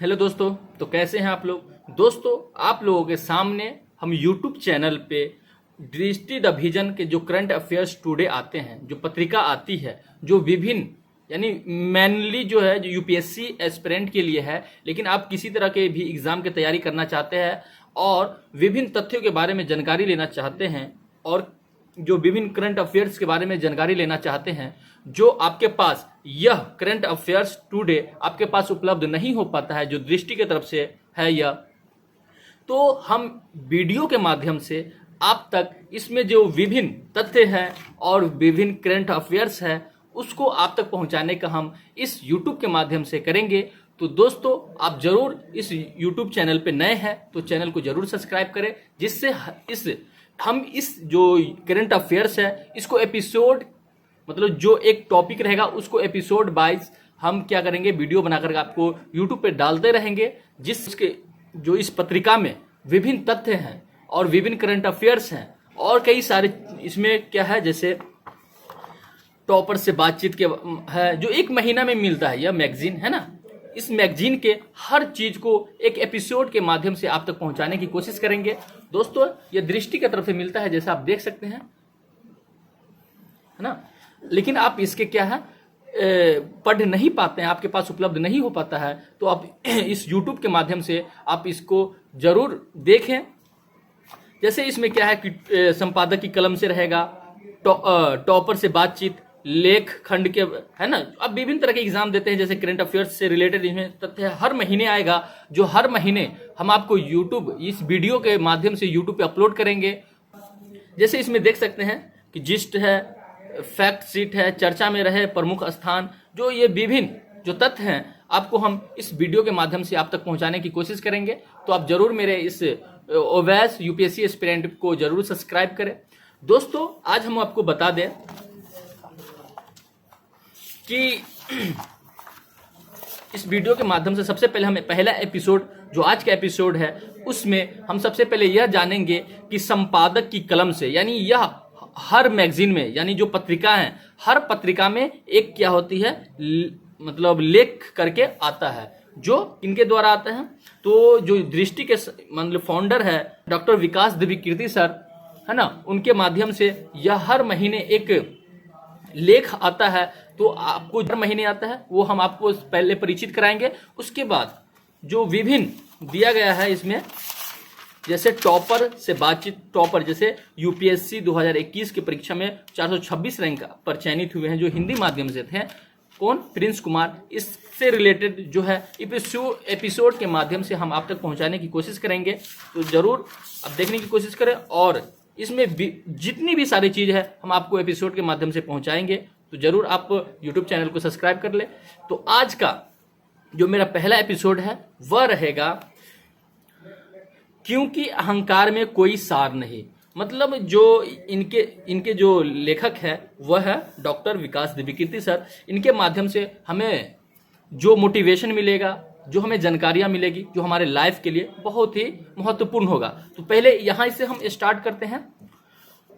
Hello दोस्तों। तो कैसे हैं आप लोग। दोस्तों, आप लोगों के सामने हम यूट्यूब चैनल पे दृष्टि द विजन के जो करंट अफेयर्स टुडे आते हैं, जो पत्रिका आती है, जो विभिन्न यानी मेनली जो है जो यूपीएससी एस्पिरेंट के लिए है, लेकिन आप किसी तरह के भी एग्जाम की तैयारी करना चाहते हैं और विभिन्न तथ्यों के बारे में जानकारी लेना चाहते हैं और जो विभिन्न करंट अफेयर्स के बारे में जानकारी लेना चाहते हैं, जो आपके पास यह करंट अफेयर्स टुडे आपके पास उपलब्ध नहीं हो पाता है, जो दृष्टि की तरफ से है यह, तो हम वीडियो के माध्यम से आप तक इसमें जो विभिन्न तथ्य हैं और विभिन्न करंट अफेयर्स है उसको आप तक पहुंचाने का हम इस यूट्यूब के माध्यम से करेंगे। तो दोस्तों, आप जरूर इस यूट्यूब चैनल पे नए हैं तो चैनल को जरूर सब्सक्राइब करें, जिससे हम इस जो करंट अफेयर्स है इसको एपिसोड मतलब जो एक टॉपिक रहेगा उसको एपिसोड वाइज हम क्या करेंगे, वीडियो बनाकर आपको यूट्यूब पे डालते रहेंगे, जिसके जो इस पत्रिका में विभिन्न तथ्य हैं और विभिन्न करंट अफेयर्स हैं और कई सारे इसमें क्या है, जैसे टॉपर से बातचीत के है जो एक महीना में मिलता है, यह मैगजीन है ना। इस मैगजीन के हर चीज को एक एपिसोड के माध्यम से आप तक पहुंचाने की कोशिश करेंगे। दोस्तों, यह दृष्टि की तरफ से मिलता है, जैसा आप देख सकते हैं, है ना। लेकिन आप इसके क्या है पढ़ नहीं पाते हैं, आपके पास उपलब्ध नहीं हो पाता है, तो आप इस YouTube के माध्यम से आप इसको जरूर देखें। जैसे इसमें क्या है कि संपादक की कलम से रहेगा, टॉपर से बातचीत, लेख खंड के, है ना। अब विभिन्न तरह के एग्जाम देते हैं, जैसे करंट अफेयर्स से रिलेटेड इसमें तथ्य हर महीने आएगा, जो हर महीने हम आपको यूट्यूब इस वीडियो के माध्यम से यूट्यूब पे अपलोड करेंगे। जैसे इसमें देख सकते हैं कि जिस्ट है, फैक्ट शीट है, चर्चा में रहे प्रमुख स्थान, जो ये विभिन्न जो तथ्य हैं आपको हम इस वीडियो के माध्यम से आप तक पहुंचाने की कोशिश करेंगे। तो आप जरूर मेरे इस ओवैस यूपीएससी एस्पिरेंट को जरूर सब्सक्राइब करें। दोस्तों, आज हम आपको बता दें कि इस वीडियो के माध्यम से सबसे पहले हमें पहला एपिसोड जो आज का एपिसोड है उसमें हम सबसे पहले यह जानेंगे कि संपादक की कलम से, यानी यह हर मैगजीन में, यानी जो पत्रिका है, हर पत्रिका में एक क्या होती है मतलब लेख करके आता है, जो इनके द्वारा आता है। तो जो दृष्टि के मतलब फाउंडर है डॉक्टर विकास दिव्यकीर्ति सर, है ना, उनके माध्यम से यह हर महीने एक लेख आता है। तो आपको हर महीने आता है वो हम आपको पहले परिचित कराएंगे। उसके बाद जो विभिन्न दिया गया है इसमें, जैसे टॉपर से बातचीत, टॉपर जैसे यूपीएससी 2021 की परीक्षा में 426 रैंक पर चयनित हुए हैं, जो हिंदी माध्यम से थे, कौन, प्रिंस कुमार। इससे रिलेटेड जो है एपिसोड के माध्यम से हम आप तक पहुंचाने की कोशिश करेंगे। तो जरूर आप देखने की कोशिश करें और इसमें जितनी भी सारी चीज है हम आपको एपिसोड के माध्यम से पहुंचाएंगे। तो जरूर आप यूट्यूब चैनल को सब्सक्राइब कर ले। तो आज का जो मेरा पहला एपिसोड है वह रहेगा क्योंकि अहंकार में कोई सार नहीं। मतलब जो इनके जो लेखक है वह है डॉक्टर विकास दिव्यकीर्ति सर। इनके माध्यम से हमें जो मोटिवेशन मिलेगा, जो हमें जानकारियां मिलेगी, जो हमारे लाइफ के लिए बहुत ही महत्वपूर्ण होगा। तो पहले यहां से हम स्टार्ट करते हैं।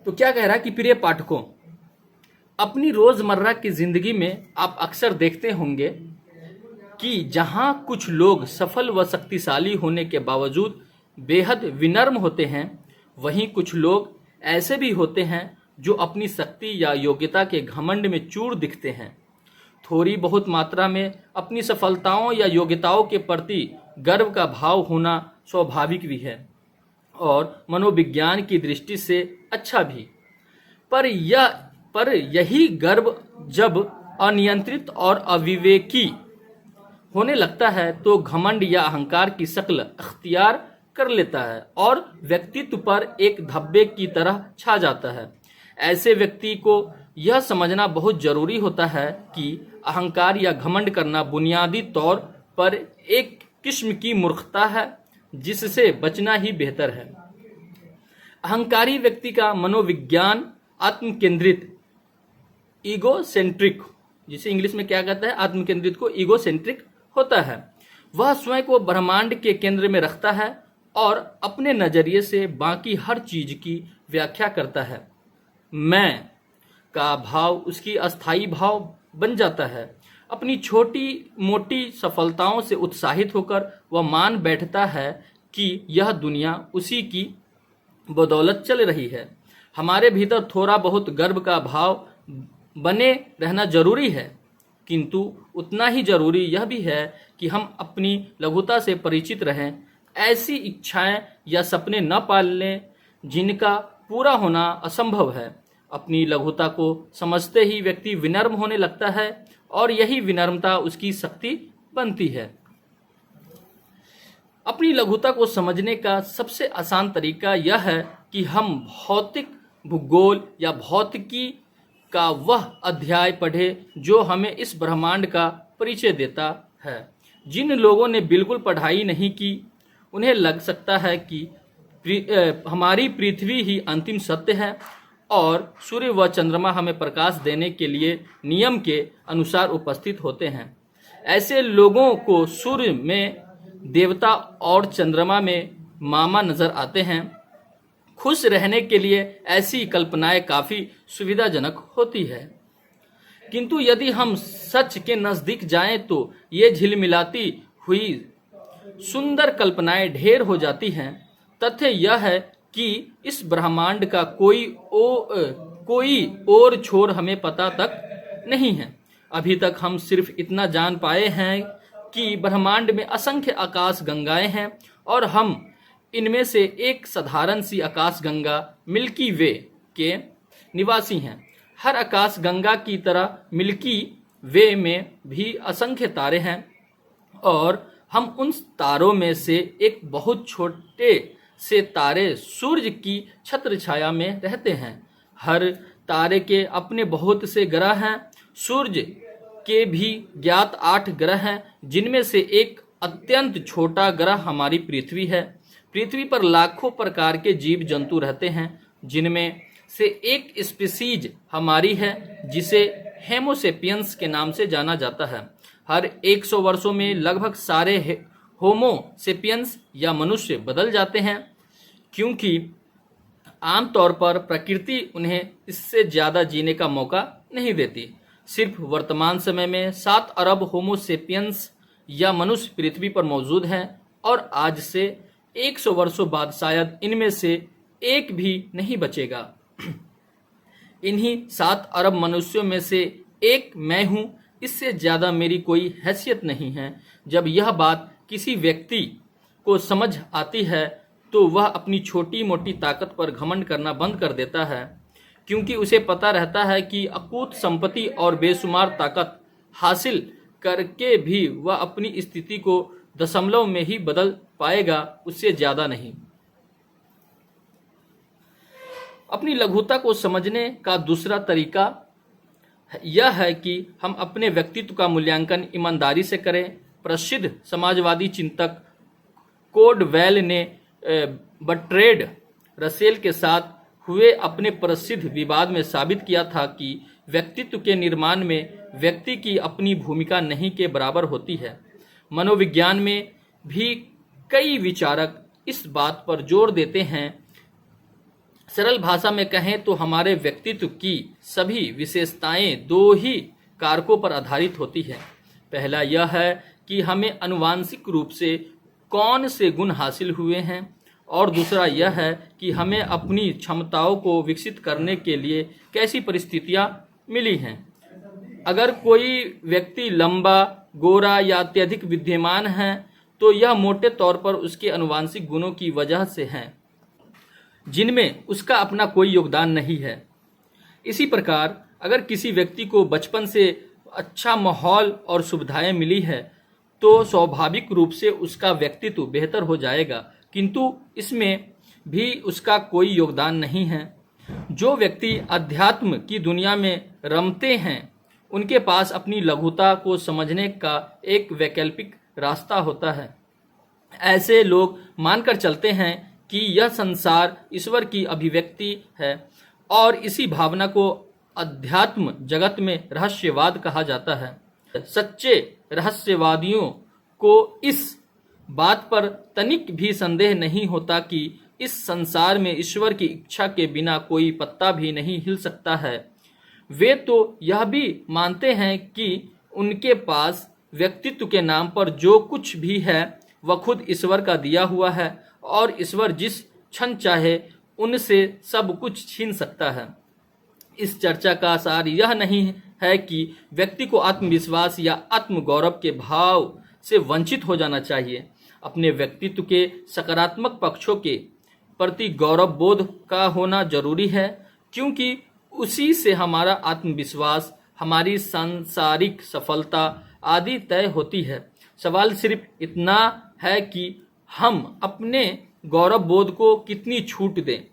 तो क्या कह रहा है कि प्रिय पाठकों, अपनी रोजमर्रा की जिंदगी में आप अक्सर देखते होंगे कि जहां कुछ लोग सफल व शक्तिशाली होने के बावजूद बेहद विनम्र होते हैं, वहीं कुछ लोग ऐसे भी होते हैं जो अपनी शक्ति या योग्यता के घमंड में चूर दिखते हैं। थोड़ी बहुत मात्रा में अपनी सफलताओं या योग्यताओं के प्रति गर्व का भाव होना स्वाभाविक भी है और मनोविज्ञान की दृष्टि से अच्छा भी। पर यही गर्व जब अनियंत्रित और अविवेकी होने लगता है तो घमंड या अहंकार की शक्ल अख्तियार कर लेता है और व्यक्तित्व पर एक धब्बे की तरह छा जाता है। ऐसे व्यक्ति को यह समझना बहुत जरूरी होता है कि अहंकार या घमंड करना बुनियादी तौर पर एक किस्म की मूर्खता है, जिससे बचना ही बेहतर है। अहंकारी व्यक्ति का मनोविज्ञान आत्मकेंद्रित, ईगोसेंट्रिक, जिसे इंग्लिश में क्या कहता है, आत्मकेंद्रित को ईगोसेंट्रिक होता है। वह स्वयं को ब्रह्मांड के केंद्र में रखता है और अपने नजरिए से बाकी हर चीज की व्याख्या करता है। मैं का भाव उसकी अस्थाई भाव बन जाता है। अपनी छोटी मोटी सफलताओं से उत्साहित होकर वह मान बैठता है कि यह दुनिया उसी की बदौलत चल रही है। हमारे भीतर थोड़ा बहुत गर्व का भाव बने रहना जरूरी है, किंतु उतना ही जरूरी यह भी है कि हम अपनी लघुता से परिचित रहें। ऐसी इच्छाएं या सपने न पाल लें जिनका पूरा होना असंभव है। अपनी लघुता को समझते ही व्यक्ति विनम्र होने लगता है और यही विनम्रता उसकी शक्ति बनती है। अपनी लघुता को समझने का सबसे आसान तरीका यह है कि हम भौतिक भूगोल या भौतिकी का वह अध्याय पढ़ें जो हमें इस ब्रह्मांड का परिचय देता है। जिन लोगों ने बिल्कुल पढ़ाई नहीं की उन्हें लग सकता है कि हमारी पृथ्वी ही अंतिम सत्य है और सूर्य व चंद्रमा हमें प्रकाश देने के लिए नियम के अनुसार उपस्थित होते हैं। ऐसे लोगों को सूर्य में देवता और चंद्रमा में मामा नजर आते हैं। खुश रहने के लिए ऐसी कल्पनाएं काफी सुविधाजनक होती है, किंतु यदि हम सच के नजदीक जाएं तो ये झिलमिलाती हुई सुंदर कल्पनाएं ढेर हो जाती हैं। तथ्य यह है कि इस ब्रह्मांड का कोई और छोर हमें पता तक नहीं है। अभी तक हम सिर्फ इतना जान पाए हैं कि ब्रह्मांड में असंख्य आकाश गंगाएं हैं और हम इनमें से एक साधारण सी आकाश गंगा मिल्की वे के निवासी हैं। हर आकाश गंगा की तरह मिल्की वे में भी असंख्य तारे हैं और हम उन तारों में से एक बहुत छोटे से तारे सूर्य की छत्र छाया में रहते हैं। हर तारे के अपने बहुत से ग्रह हैं। सूर्य के भी ज्ञात 8 ग्रह हैं, जिनमें से एक अत्यंत छोटा ग्रह हमारी पृथ्वी है। पृथ्वी पर लाखों प्रकार के जीव जंतु रहते हैं, जिनमें से एक स्पीसीज हमारी है जिसे हेमोसेपियंस के नाम से जाना जाता है। हर 100 वर्षों में लगभग सारे होमोसेपियंस या मनुष्य बदल जाते हैं, क्योंकि आमतौर पर प्रकृति उन्हें इससे ज्यादा जीने का मौका नहीं देती। सिर्फ वर्तमान समय में 7 अरब होमोसेपियंस या मनुष्य पृथ्वी पर मौजूद हैं और आज से 100 वर्षों बाद शायद इनमें से एक भी नहीं बचेगा। इन्हीं 7 अरब मनुष्यों में से एक मैं हूं। इससे ज्यादा मेरी कोई हैसियत नहीं है। जब यह बात किसी व्यक्ति को समझ आती है तो वह अपनी छोटी मोटी ताकत पर घमंड करना बंद कर देता है, क्योंकि उसे पता रहता है कि अकूत संपत्ति और बेशुमार ताकत हासिल करके भी वह अपनी स्थिति को दशमलव में ही बदल पाएगा, उससे ज्यादा नहीं। अपनी लघुता को समझने का दूसरा तरीका यह है कि हम अपने व्यक्तित्व का मूल्यांकन ईमानदारी से करें। प्रसिद्ध समाजवादी चिंतक कोडवेल ने बर्ट्रैंड रसेल के साथ हुए अपने प्रसिद्ध विवाद में साबित किया था कि व्यक्तित्व के निर्माण में व्यक्ति की अपनी भूमिका नहीं के बराबर होती है। मनोविज्ञान में भी कई विचारक इस बात पर जोर देते हैं। सरल भाषा में कहें तो हमारे व्यक्तित्व की सभी विशेषताएं 2 ही कारकों पर आधारित होती है। पहला यह है कि हमें आनुवांशिक रूप से कौन से गुण हासिल हुए हैं और दूसरा यह है कि हमें अपनी क्षमताओं को विकसित करने के लिए कैसी परिस्थितियां मिली हैं। अगर कोई व्यक्ति लंबा, गोरा या अत्यधिक विद्यमान है तो यह मोटे तौर पर उसके आनुवांशिक गुणों की वजह से है, जिनमें उसका अपना कोई योगदान नहीं है। इसी प्रकार अगर किसी व्यक्ति को बचपन से अच्छा माहौल और सुविधाएं मिली है तो स्वाभाविक रूप से उसका व्यक्तित्व बेहतर हो जाएगा, किंतु इसमें भी उसका कोई योगदान नहीं है। जो व्यक्ति अध्यात्म की दुनिया में रमते हैं उनके पास अपनी लघुता को समझने का एक वैकल्पिक रास्ता होता है। ऐसे लोग मानकर चलते हैं कि यह संसार ईश्वर की अभिव्यक्ति है और इसी भावना को अध्यात्म जगत में रहस्यवाद कहा जाता है। सच्चे रहस्यवादियों को इस बात पर तनिक भी संदेह नहीं होता कि इस संसार में ईश्वर की इच्छा के बिना कोई पत्ता भी नहीं हिल सकता है। वे तो यह भी मानते हैं कि उनके पास व्यक्तित्व के नाम पर जो कुछ भी है वह खुद ईश्वर का दिया हुआ है और ईश्वर जिस क्षण चाहे उनसे सब कुछ छीन सकता है। इस चर्चा का सार यह नहीं है कि व्यक्ति को आत्मविश्वास या आत्मगौरव के भाव से वंचित हो जाना चाहिए। अपने व्यक्तित्व के सकारात्मक पक्षों के प्रति गौरव बोध का होना जरूरी है, क्योंकि उसी से हमारा आत्मविश्वास, हमारी सांसारिक सफलता आदि तय होती है। सवाल सिर्फ इतना है कि हम अपने गौरव बोध को कितनी छूट दें।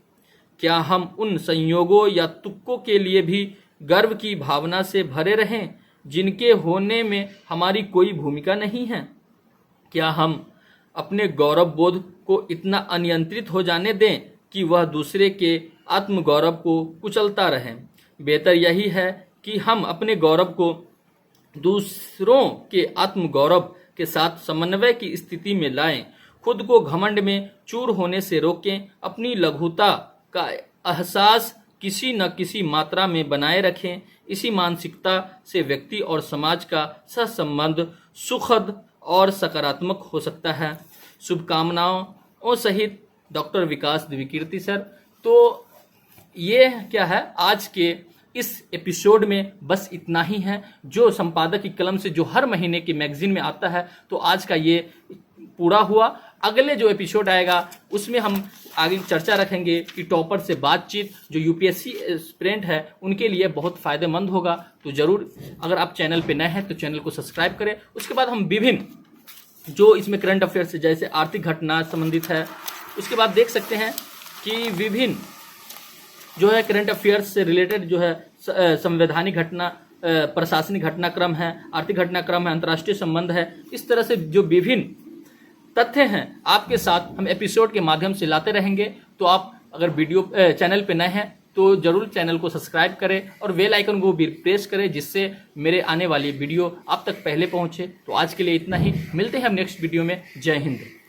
क्या हम उन संयोगों या तुक्कों के लिए भी गर्व की भावना से भरे रहें जिनके होने में हमारी कोई भूमिका नहीं है? क्या हम अपने गौरव बोध को इतना अनियंत्रित हो जाने दें कि वह दूसरे के आत्मगौरव को कुचलता रहे? बेहतर यही है कि हम अपने गौरव को दूसरों के आत्मगौरव के साथ समन्वय की स्थिति में लाएं, खुद को घमंड में चूर होने से रोकें, अपनी लघुता का एहसास किसी न किसी मात्रा में बनाए रखें। इसी मानसिकता से व्यक्ति और समाज का सहसंबंध सुखद और सकारात्मक हो सकता है। शुभकामनाओं सहित डॉक्टर विकास द्विकीर्ति सर। तो ये क्या है, आज के इस एपिसोड में बस इतना ही है, जो संपादक की कलम से जो हर महीने की मैगजीन में आता है। तो आज का ये पूरा हुआ। अगले जो एपिसोड आएगा उसमें हम आगे चर्चा रखेंगे कि टॉपर से बातचीत, जो यूपीएससी एस्पिरेंट है उनके लिए बहुत फायदेमंद होगा। तो जरूर, अगर आप चैनल पे नए हैं तो चैनल को सब्सक्राइब करें। उसके बाद हम विभिन्न जो इसमें करंट अफेयर्स से जैसे आर्थिक घटना संबंधित है, उसके बाद देख सकते हैं कि विभिन्न जो है करंट अफेयर्स से रिलेटेड जो है संवैधानिक घटना, प्रशासनिक घटनाक्रम है, आर्थिक घटनाक्रम है, अंतर्राष्ट्रीय संबंध है। इस तरह से जो विभिन्न तथ्य हैं आपके साथ हम एपिसोड के माध्यम से लाते रहेंगे। तो आप अगर चैनल पे नए हैं तो जरूर चैनल को सब्सक्राइब करें और बेल आइकन को भी प्रेस करें, जिससे मेरे आने वाली वीडियो आप तक पहले पहुंचे। तो आज के लिए इतना ही, मिलते हैं हम नेक्स्ट वीडियो में। जय हिंद।